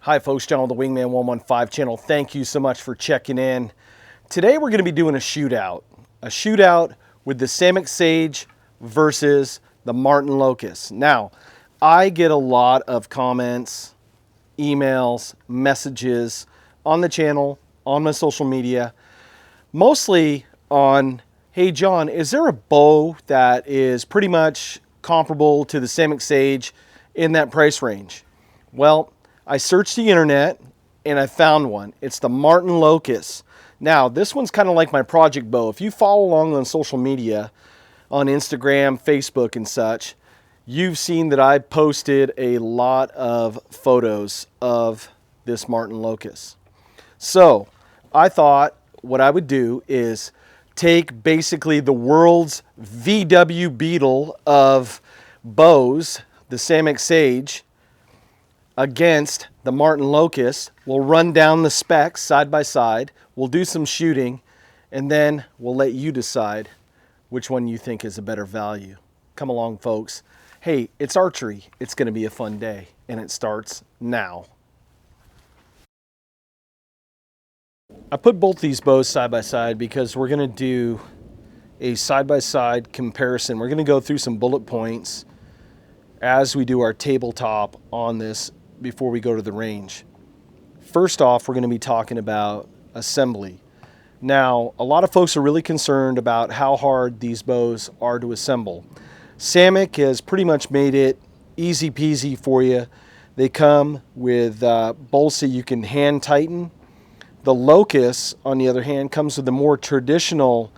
Hi folks, John on the Wingman 115 channel. Thank you so much for checking in. Today we're going to be doing a shootout with the Samick Sage versus the Martin Locust. Now, I get a lot of comments, emails, messages on the channel, on my social media, mostly on, hey John, is there a bow that is pretty much comparable to the Samick Sage in that price range? Well, I searched the internet and I found one. It's the Martin Locust. Now, this one's kind of like my project bow. If you follow along on social media, on Instagram, Facebook and such, you've seen that I posted a lot of photos of this Martin Locust. So I thought what I would do is take basically the world's VW Beetle of bows, the Samick Sage, against the Martin Locust. We'll run down the specs side by side. We'll do some shooting, and then we'll let you decide which one you think is a better value. Come along, folks. Hey, it's archery. It's going to be a fun day, and it starts now. I put both these bows side by side because we're going to do a side-by-side comparison. We're going to go through some bullet points as we do our tabletop on this before we go to the range. First off, we're going to be talking about assembly. Now, a lot of folks are really concerned about how hard these bows are to assemble. Samick has pretty much made it easy peasy for you. They come with bolts that you can hand tighten. The Locust, on the other hand, comes with the more traditional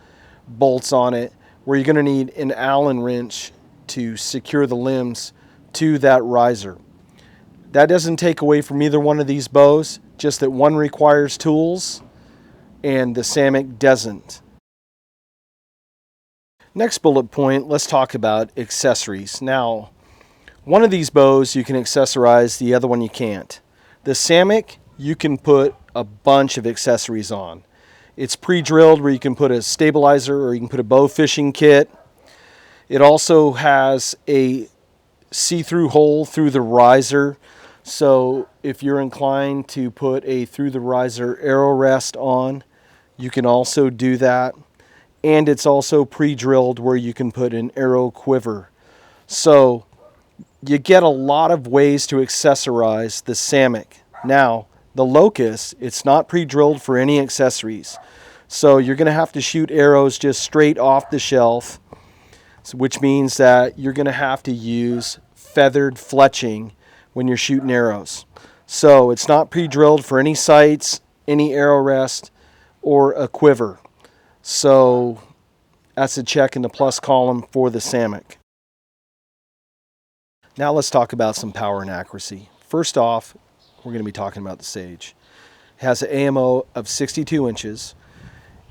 bolts on it, where you're going to need an Allen wrench to secure the limbs to that riser. That doesn't take away from either one of these bows, just that one requires tools and the Samick doesn't. Next bullet point, let's talk about accessories. Now, one of these bows you can accessorize, the other one you can't. The Samick, you can put a bunch of accessories on. It's pre-drilled where you can put a stabilizer or you can put a bow fishing kit. It also has a see-through hole through the riser. So if you're inclined to put a through the riser arrow rest on, you can also do that. And it's also pre-drilled where you can put an arrow quiver. So you get a lot of ways to accessorize the Samick. Now, the Locust, it's not pre-drilled for any accessories. So you're going to have to shoot arrows just straight off the shelf, which means that you're going to have to use feathered fletching when you're shooting arrows. So it's not pre-drilled for any sights, any arrow rest, or a quiver. So that's a check in the plus column for the Samick. Now let's talk about some power and accuracy. First off, we're going to be talking about the Sage. It has an AMO of 62 inches,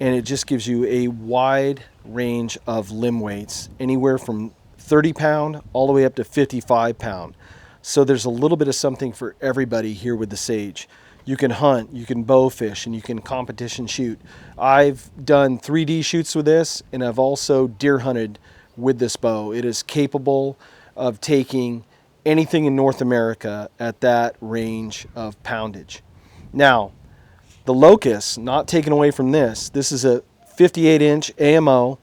and it just gives you a wide range of limb weights, anywhere from 30 pound all the way up to 55 pound. So there's a little bit of something for everybody here with the Sage. You can hunt, you can bow fish, and you can competition shoot. I've done 3D shoots with this, and I've also deer hunted with this bow. It is capable of taking anything in North America at that range of poundage. Now, the Locust, not taken away from this, this is a 58-inch AMO.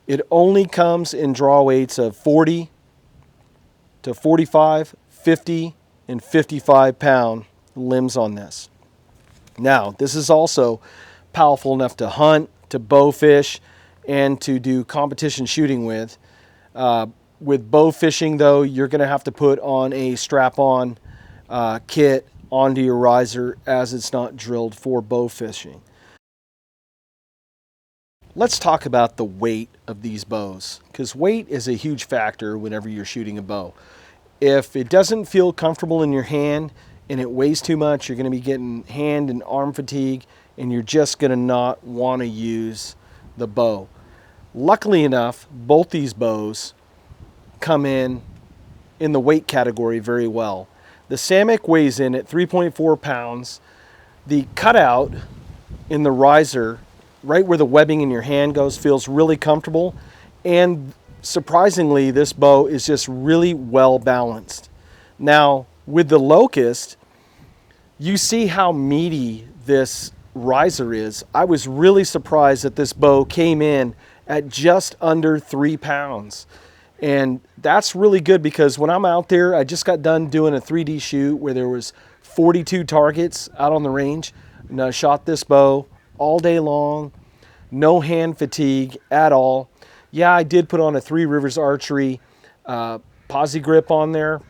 It only comes in draw weights of 40 to 45, 50, and 55 pound limbs on this. Now, this is also powerful enough to hunt, to bow fish, and to do competition shooting with. With bow fishing, though, you're going to have to put on a strap-on kit onto your riser, as it's not drilled for bow fishing. Let's talk about the weight of these bows, because weight is a huge factor whenever you're shooting a bow. If it doesn't feel comfortable in your hand and it weighs too much, you're going to be getting hand and arm fatigue, and you're just going to not want to use the bow. Luckily enough, both these bows come in the weight category very well. The Samick weighs in at 3.4 pounds. The cutout in the riser, right where the webbing in your hand goes, feels really comfortable. And surprisingly, this bow is just really well balanced. Now, with the Locust, You see how meaty this riser is. I was really surprised that this bow came in at just under 3 pounds. And that's really good because when I'm out there, I just got done doing a 3D shoot where there was 42 targets out on the range. And I shot this bow all day long, no hand fatigue at all. Yeah, I did put on a Three Rivers Archery posi grip on there.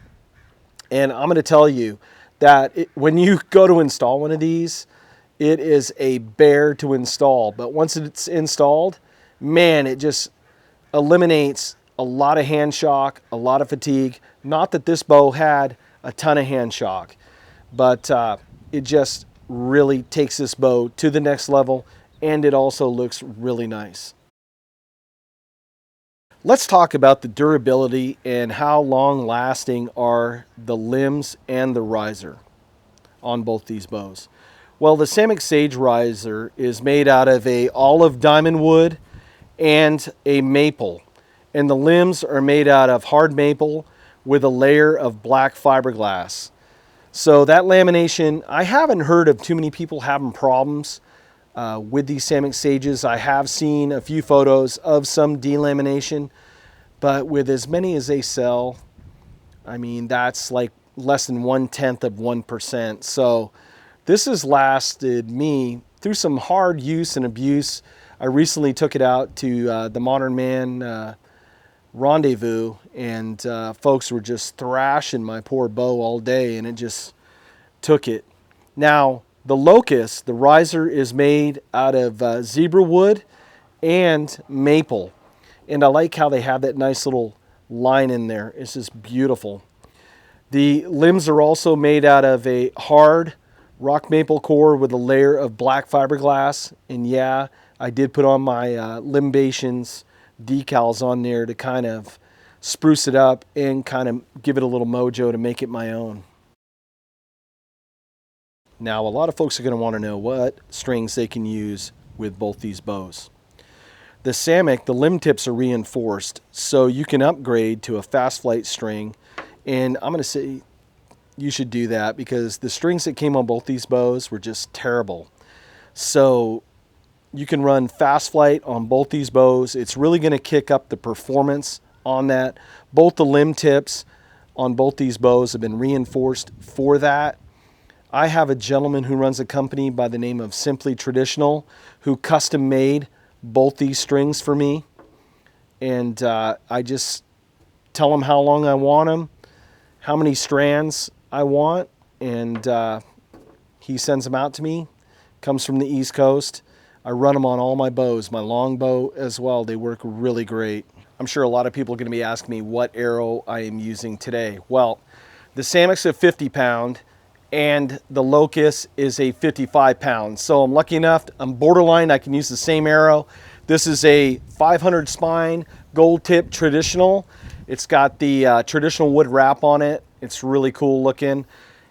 And I'm going to tell you that when you go to install one of these, it is a bear to install. But once it's installed, man, it just eliminates a lot of hand shock, a lot of fatigue. Not that this bow had a ton of hand shock, but it just really takes this bow to the next level, and it also looks really nice. Let's talk about the durability and how long lasting are the limbs and the riser on both these bows. Well, the Samick Sage riser is made out of a olive diamond wood and a maple, and the limbs are made out of hard maple with a layer of black fiberglass. So that lamination, I haven't heard of too many people having problems with these Samick Sages. I have seen a few photos of some delamination, but with as many as they sell, I mean, that's like less than 1/10 of 1%. So this has lasted me through some hard use and abuse. I recently took it out to the Modern Man rendezvous, and folks were just thrashing my poor bow all day, and it just took it. Now, the Locust, the riser, is made out of zebra wood and maple. And I like how they have that nice little line in there. It's just beautiful. The limbs are also made out of a hard rock maple core with a layer of black fiberglass. And yeah, I did put on my Limbsation's decals on there to kind of spruce it up and kind of give it a little mojo to make it my own. Now, a lot of folks are going to want to know what strings they can use with both these bows. The Samick, the limb tips are reinforced, so you can upgrade to a fast flight string, and I'm going to say you should do that because the strings that came on both these bows were just terrible. So you can run fast flight on both these bows. It's really going to kick up the performance on that. Both the limb tips on both these bows have been reinforced for that. I have a gentleman who runs a company by the name of Simply Traditional who custom made both these strings for me. And I just tell him how long I want them, how many strands I want, and he sends them out to me. Comes from the East Coast. I run them on all my bows, my long bow as well. They work really great. I'm sure a lot of people are going to be asking me what arrow I am using today. Well, the Samick's a 50 pound and the Locust is a 55 pound. So I'm lucky enough, I'm borderline, I can use the same arrow. This is a 500 spine gold tip traditional. It's got the traditional wood wrap on it. It's really cool looking.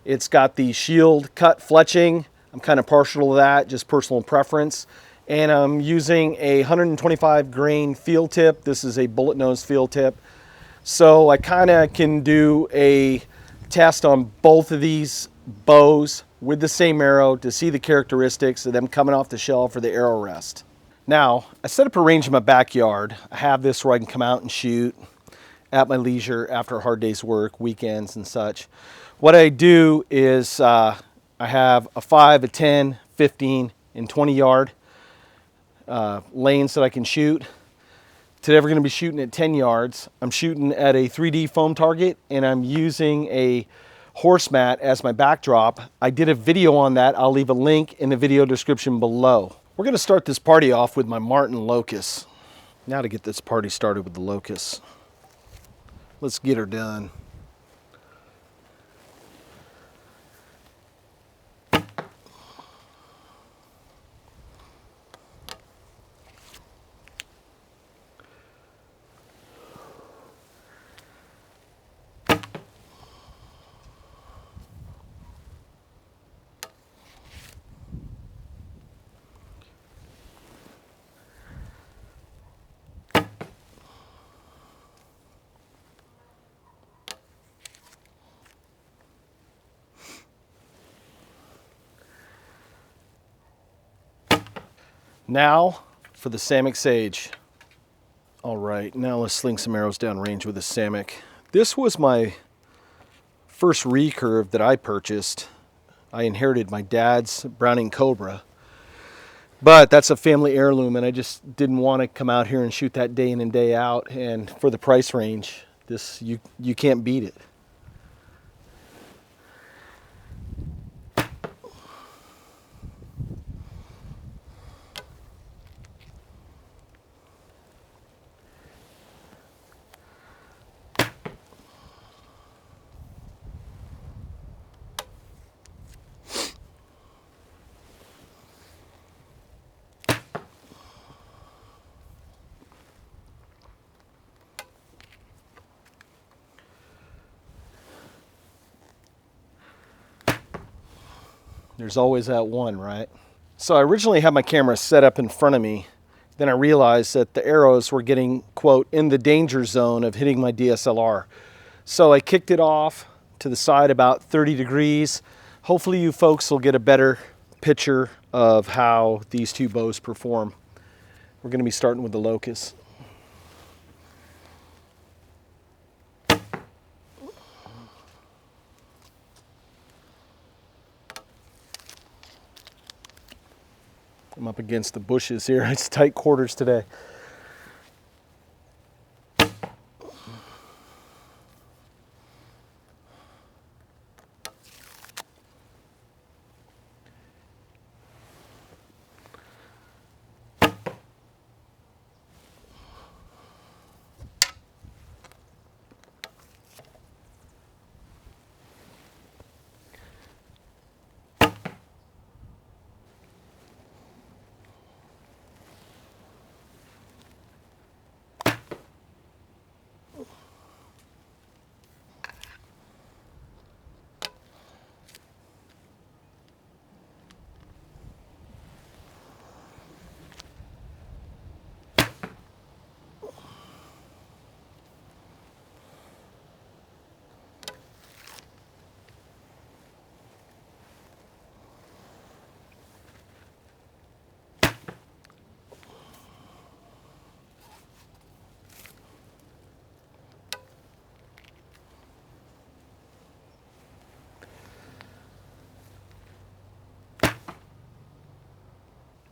It's got the shield cut fletching. I'm kind of partial to that, just personal preference. And I'm using a 125 grain field tip. This is a bullet nose field tip. So I kind of can do a test on both of these bows with the same arrow to see the characteristics of them coming off the shell for the arrow rest. Now, I set up a range in my backyard. I have this where I can come out and shoot at my leisure after a hard day's work, weekends and such. What I do is I have a 5, a 10, 15, and 20 yard lanes that I can shoot. Today we're going to be shooting at 10 yards. I'm shooting at a 3D foam target, and I'm using a horse mat as my backdrop. I did a video on that. I'll leave a link in the video description below. We're going to start this party off with my Martin Locust. Now to get this party started with the Locust. Let's get her done. Now for the Samick Sage. All right, now let's sling some arrows down range with the Samick. This was my first recurve that I purchased. I inherited my dad's Browning Cobra, but that's a family heirloom, and I just didn't want to come out here and shoot that day in and day out. And for the price range, this you can't beat it. There's always that one, right? So I originally had my camera set up in front of me. Then I realized that the arrows were getting, quote, in the danger zone of hitting my DSLR. So I kicked it off to the side about 30 degrees. Hopefully you folks will get a better picture of how these two bows perform. We're going to be starting with the Locust. I'm up against the bushes here. It's tight quarters today.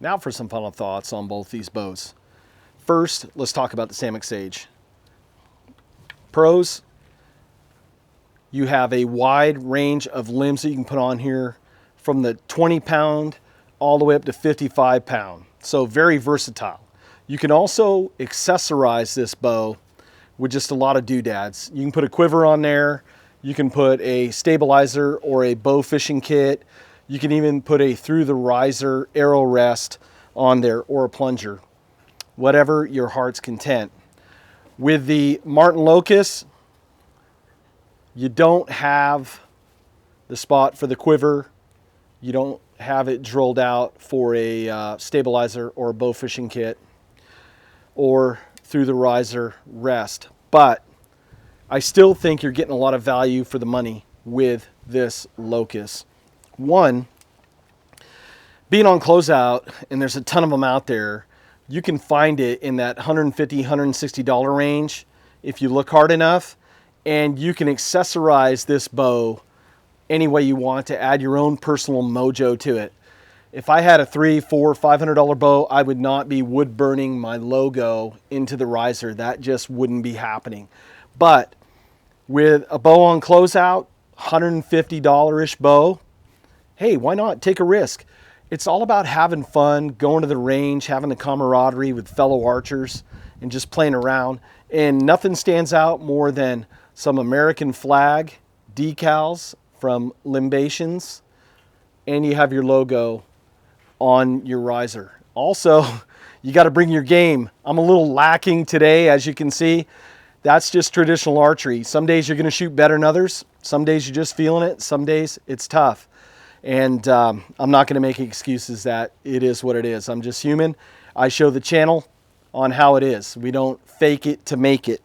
Now for some final thoughts on both these bows. First, let's talk about the Samick Sage. Pros, you have a wide range of limbs that you can put on here, from the 20 pound all the way up to 55 pound. So very versatile. You can also accessorize this bow with just a lot of doodads. You can put a quiver on there. You can put a stabilizer or a bow fishing kit. You can even put a through the riser arrow rest on there, or a plunger, whatever your heart's content. With the Martin Locust, you don't have the spot for the quiver. You don't have it drilled out for a stabilizer or a bow fishing kit or through the riser rest. But I still think you're getting a lot of value for the money with this Locust. One, being on closeout, and there's a ton of them out there, you can find it in that $150, $160 range if you look hard enough, and you can accessorize this bow any way you want to add your own personal mojo to it. If I had a $300, $400, $500 bow, I would not be wood burning my logo into the riser. That just wouldn't be happening. But with a bow on closeout, $150-ish bow, hey, why not take a risk? It's all about having fun, going to the range, having the camaraderie with fellow archers, and just playing around. And nothing stands out more than some American flag decals from Limbations, and you have your logo on your riser. Also, you got to bring your game. I'm a little lacking today, as you can see. That's just traditional archery. Some days you're going to shoot better than others. Some days you're just feeling it. Some days it's tough. And I'm not going to make excuses that it is what it is. I'm just human. I show the channel on how it is. We don't fake it to make it.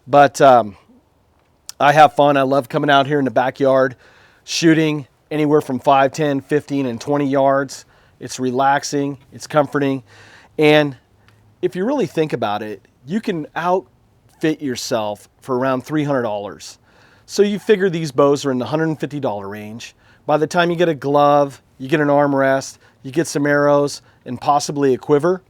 But I have fun. I love coming out here in the backyard, shooting anywhere from 5, 10, 15, and 20 yards. It's relaxing, it's comforting, and if you really think about it, you can outfit yourself for around $300. So you figure these bows are in the $150 range. By the time you get a glove, you get an armrest, you get some arrows, and possibly a quiver,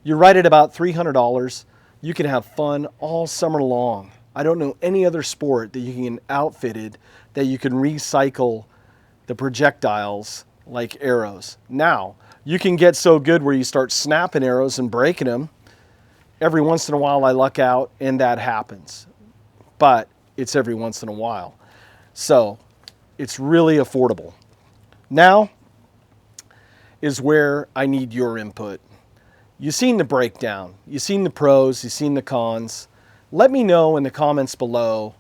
you're right at about $300. You can have fun all summer long. I don't know any other sport that you can get outfitted that you can recycle the projectiles like arrows. Now, you can get so good where you start snapping arrows and breaking them. Every once in a while I luck out and that happens, but it's every once in a while. So it's really affordable. Now is where I need your input. You've seen the breakdown, you've seen the pros, you've seen the cons. Let me know in the comments below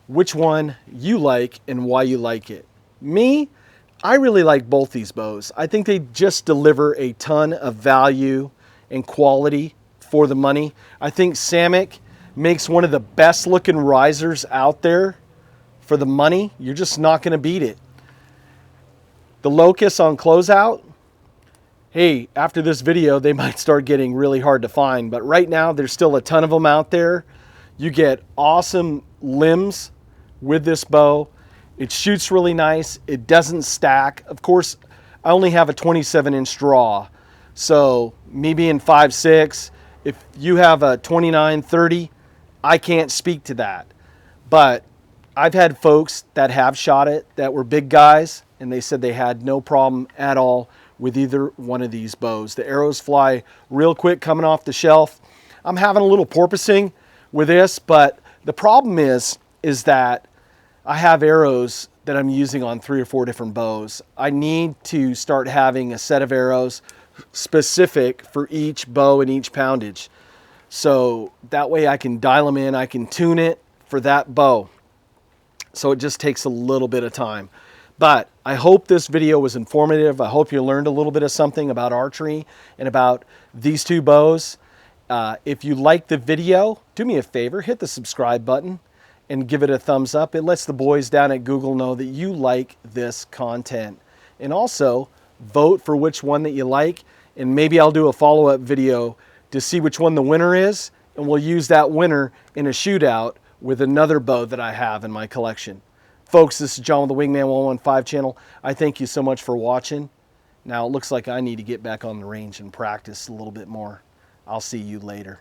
which one you like and why you like it. Me, I really like both these bows. I think they just deliver a ton of value and quality for the money. I think Samick makes one of the best looking risers out there for the money. You're just not going to beat it. The Locust on closeout, hey, after this video, they might start getting really hard to find, but right now there's still a ton of them out there. You get awesome limbs with this bow. It shoots really nice. It doesn't stack. Of course, I only have a 27-inch draw. So me being 5'6", if you have a 29, 30, I can't speak to that. But I've had folks that have shot it that were big guys, and they said they had no problem at all with either one of these bows. The arrows fly real quick coming off the shelf. I'm having a little porpoising with this, but the problem is that I have arrows that I'm using on 3 or 4 different bows. I need to start having a set of arrows specific for each bow and each poundage. So that way I can dial them in, I can tune it for that bow. So it just takes a little bit of time. But I hope this video was informative. I hope you learned a little bit of something about archery and about these two bows. If you liked the video, do me a favor, hit the subscribe button and give it a thumbs up. It lets the boys down at Google know that you like this content. And also, vote for which one that you like, and maybe I'll do a follow-up video to see which one the winner is, and we'll use that winner in a shootout with another bow that I have in my collection. Folks, this is John with the Wingman 115 channel. I thank you so much for watching. Now it looks like I need to get back on the range and practice a little bit more. I'll see you later.